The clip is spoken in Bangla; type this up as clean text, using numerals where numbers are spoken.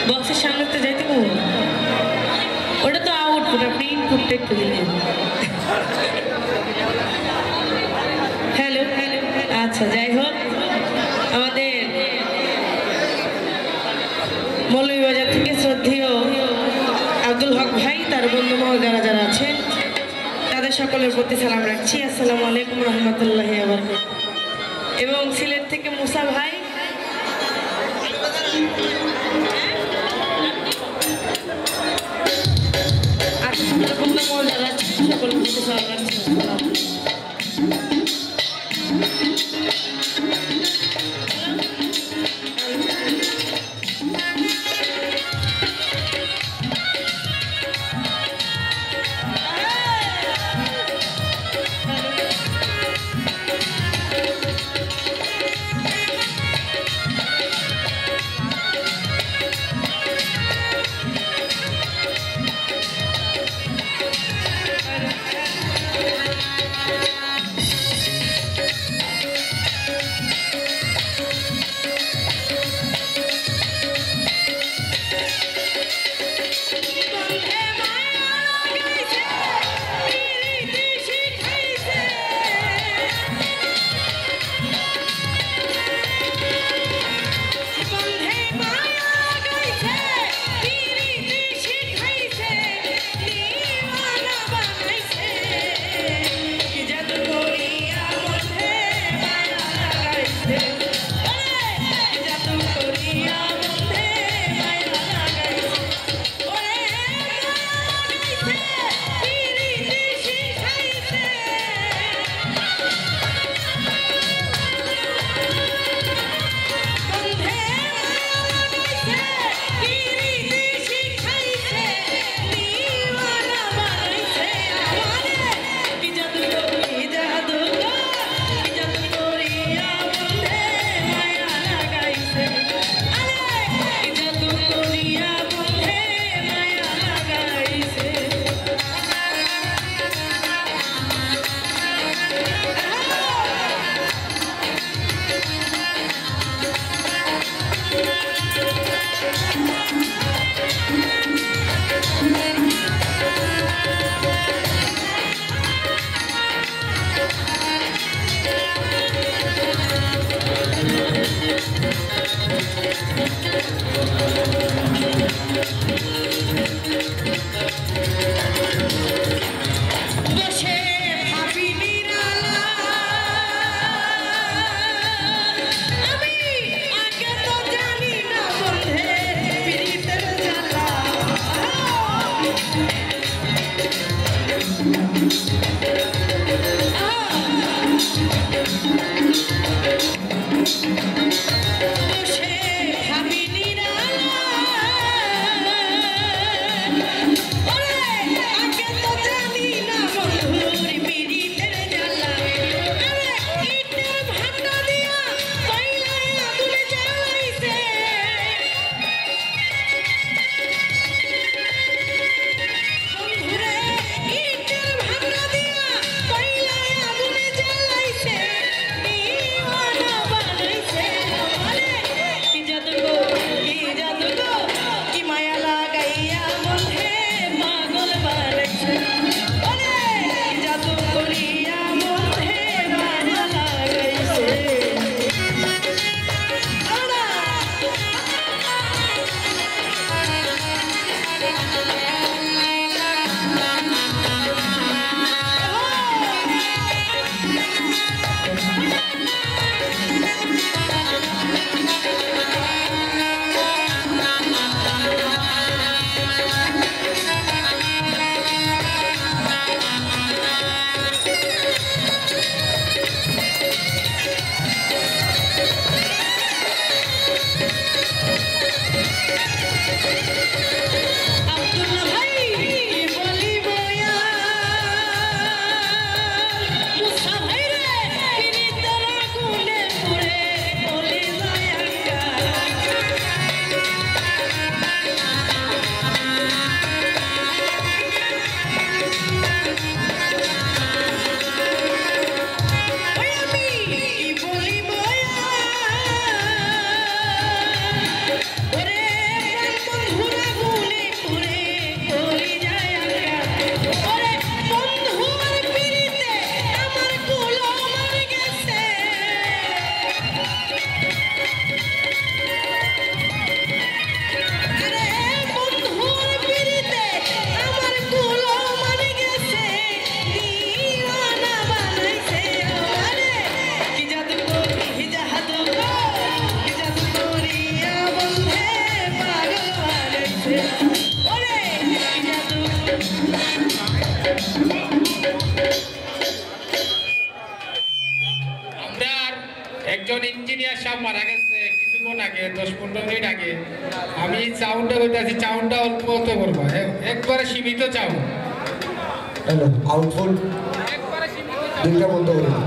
বক্সের সামনে তো যাইতে পারবো ওটা তো আউটপুট আপনি ইনপুটটা একটু দিলেন হ্যালো হ্যালো আচ্ছা যাই হোক আমাদের মৌলভীবাজার থেকে শ্রদ্ধেয় আব্দুল হক ভাই তার বন্ধু মহল যারা যারা আছেন তাদের সকলের প্রতি সালাম রাখছি আসসালামু আলাইকুম রহমতুল্লাহ এবং সিলেট থেকে মুসা ভাই আর বন্ধু মহল যারা আছেন সকলের প্রতি সালাম রাখছি একজন ইঞ্জিনিয়ার সাহেব মারা গেছে কিছুক্ষণ আগে, 10-15 মিনিট আগে। আমি সাউন্ডটা বলতেছি, সাউন্ডটা অল্প অল্প করবো, একবারে সীমিত চাউন্ড। আউটফুট দুইটা বন্ধ করবো।